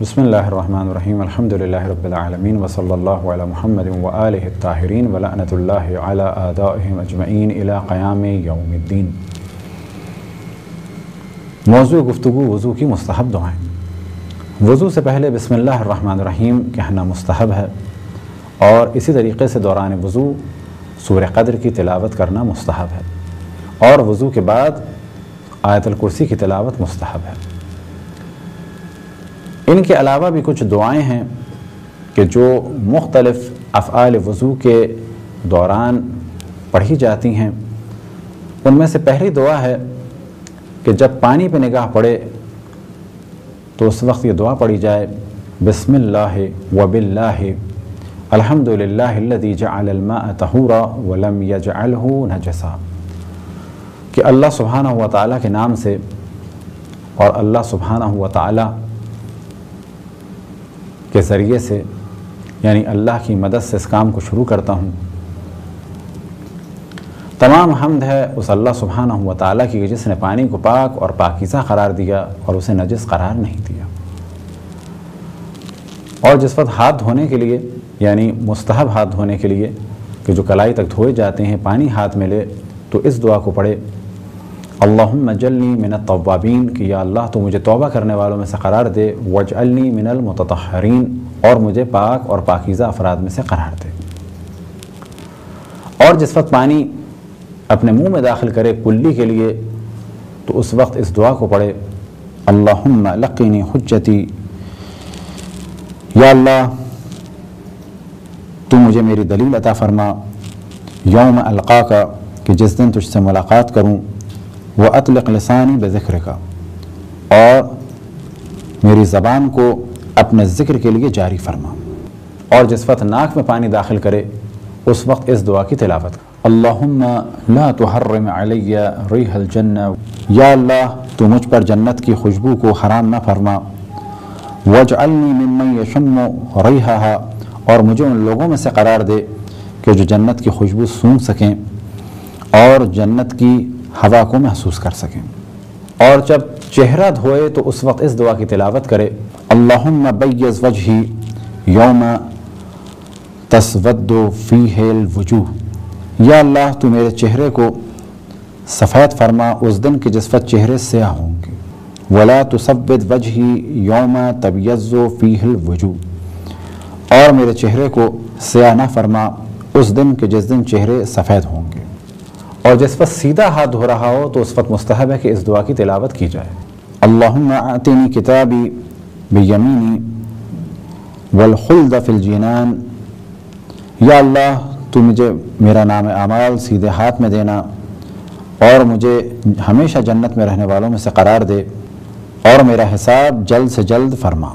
بسم اللہ الرحمن الرحیم الحمدللہ رب العالمین وصلی اللہ علی محمد وآلہ الطاہرین ولعنۃ اللہ علی اعدائہم اجمعین الی قیام یوم الدین۔ موضوع گفتگو وضو کی مستحب دعائیں۔ وضو سے پہلے بسم اللہ الرحمن الرحیم کہنا مستحب ہے، اور اسی طریقے سے دوران وضو سورہ قدر کی تلاوت کرنا مستحب ہے، اور وضو کے بعد آیت الکرسی کی تلاوت مستحب ہے۔ ان کے علاوہ بھی کچھ دعائیں ہیں کہ جو مختلف افعال وضو کے دوران پڑھی جاتی ہیں۔ ان میں سے پہلی دعا ہے کہ جب پانی پہ نگاہ پڑے تو اس وقت یہ دعا پڑھی جائے، بسم اللہ وباللہ الحمدللہ الذی جعل الماء طہورا ولم یجعلہ نجسا، کہ اللہ سبحانہ و تعالیٰ کے نام سے اور اللہ سبحانہ و تعالیٰ کے ذریعے سے، یعنی اللہ کی مدد سے اس کام کو شروع کرتا ہوں۔ تمام حمد ہے اس اللہ سبحانہ و تعالیٰ کی جس نے پانی کو پاک اور پاکیزہ قرار دیا اور اسے نجس قرار نہیں دیا۔ اور جس وقت ہاتھ دھونے کے لیے، یعنی مستحب ہاتھ دھونے کے لیے کہ جو کلائی تک دھوئے جاتے ہیں، پانی ہاتھ میں لے تو اس دعا کو پڑھے، اللہم اجعلنی من التوابین، کہ یا اللہ تو مجھے توبہ کرنے والوں میں سے قرار دے، واجعلنی من المتطہرین، اور مجھے پاک اور پاکیزہ افراد میں سے قرار دے۔ اور جس وقت پانی اپنے منہ میں داخل کرے کلی کے لیے تو اس وقت اس دعا کو پڑھے، اللہم لقنی حجتی، یا اللہ تو مجھے میری دلیل عطا فرما، یوم القاک، کہ جس دن تجھ سے ملاقات کروں، وَأَطْلِقْ لِسَانِي بِذِكْرِكَ، اور میری زبان کو اپنے ذکر کے لیے جاری فرما۔ اور جس وقت ناک میں پانی داخل کرے اس وقت اس دعا کی تلاوت، اللہم لا تحرم علی ریح الجنہ، یا اللہ تو مجھ پر جنت کی خوشبو کو حرام نہ فرما، واجعلنی ممن یشم ریحہا، اور مجھے ان لوگوں میں سے قرار دے کہ جو جنت کی خوشبو سونگھ سکیں اور جنت کی ہوا کو محسوس کر سکیں۔ اور جب چہرہ دھوئے تو اس وقت اس دعا کی تلاوت کرے، اللہم بیض وجہی یوم تسود فیہ الوجوہ، یا اللہ تو میرے چہرے کو سفید فرما اس دن کے جس وقت چہرے سیاہ ہوں گے، ولا تسود وجہی یوم تبیض فیہ الوجوہ، اور میرے چہرے کو سیاہ نہ فرما اس دن کے جس دن چہرے سفید ہوں گے۔ اور جس وقت سیدھا ہاتھ دھو رہا ہو تو اس وقت مستحب ہے کہ اس دعا کی تلاوت کی جائے، اللہم اعطنی کتابی بیمینی والخلد فی الجنان، یا اللہ تو مجھے میرا نام اعمال سیدھے ہاتھ میں دینا اور مجھے ہمیشہ جنت میں رہنے والوں میں سے قرار دے، اور میرا حساب جلد سے جلد فرما۔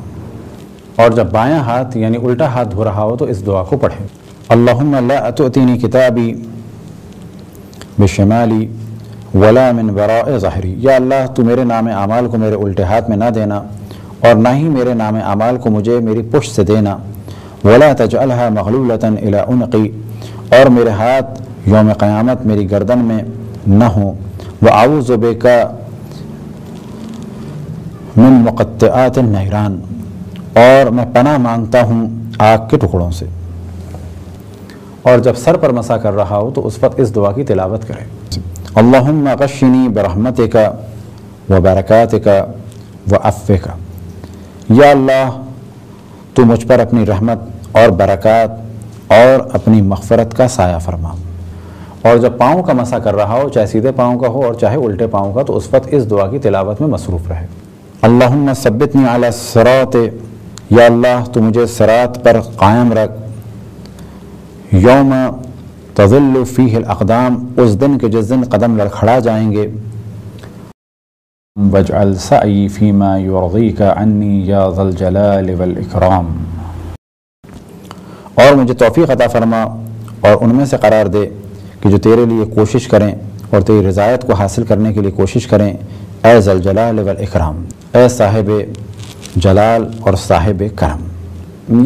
اور جب بایاں ہاتھ یعنی الٹا ہاتھ دھو رہا ہو تو اس دعا کو پڑھے، اللہم لا تعطینی کتابی بشمالی ولا من وراء ظہری، یا اللہ تو میرے نام اعمال کو میرے الٹے ہاتھ میں نہ دینا اور نہ ہی میرے نام اعمال کو مجھے میری پشت سے دینا، ولا تجعلها مغلولۃ الی عنقی، اور میرے ہاتھ یوم قیامت میری گردن میں نہ ہوں، واعوذ بک من مقطعات النیران، اور میں پناہ مانگتا ہوں آگ کے ٹکڑوں سے۔ اور جب سر پر مسح کر رہا ہو تو اس وقت اس دعا کی تلاوت کرے، اللہم غشنی برحمتک وبرکاتک وعفوک، یا اللہ تو مجھ پر اپنی رحمت اور برکات اور اپنی مغفرت کا سایہ فرما۔ اور جب پاؤں کا مسح کر رہا ہو، چاہے سیدھے پاؤں کا ہو اور چاہے الٹے پاؤں کا، تو اس وقت اس دعا کی تلاوت میں مصروف رہے، اللہم ثبتنی علی الصراط، یا اللہ تو مجھے صراط پر قائم رکھ، یوم تظل فیہ الاقدام، اس دن کے جس دن قدم لڑکھڑا جائیں گے، واجعل سعی فیما یرضیک عنی یا ذا الجلال والاکرام، اور مجھے توفیق عطا فرما اور ان میں سے قرار دے کہ جو تیرے لیے کوشش کریں اور تیری رضایت کو حاصل کرنے کے لیے کوشش کریں، اے ذا الجلال والاکرام، اے صاحب جلال اور صاحب کرم۔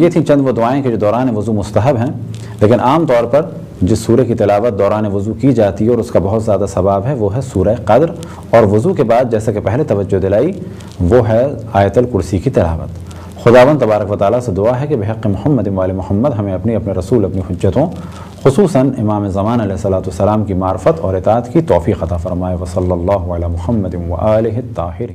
یہ تھیں چند وہ دعائیں کہ جو دوران وضو مستحب ہیں، لیکن عام طور پر جس سورہ کی تلاوت دوران وضو کی جاتی ہے اور اس کا بہت زیادہ ثواب ہے وہ ہے سورہ قدر، اور وضو کے بعد جیسا کہ پہلے توجہ دلائی وہ ہے آیت الکرسی کی تلاوت۔ خداوند تبارک و تعالیٰ سے دعا ہے کہ بحق محمد وآل محمد ہمیں اپنے رسول اپنی حجتوں خصوصاً امام زمان علیہ الصلوۃ والسلام کی معرفت اور اطاعت کی توفیق عطا فرمائے۔ وصلی اللہ علی محمد وآلہ الطاہرین۔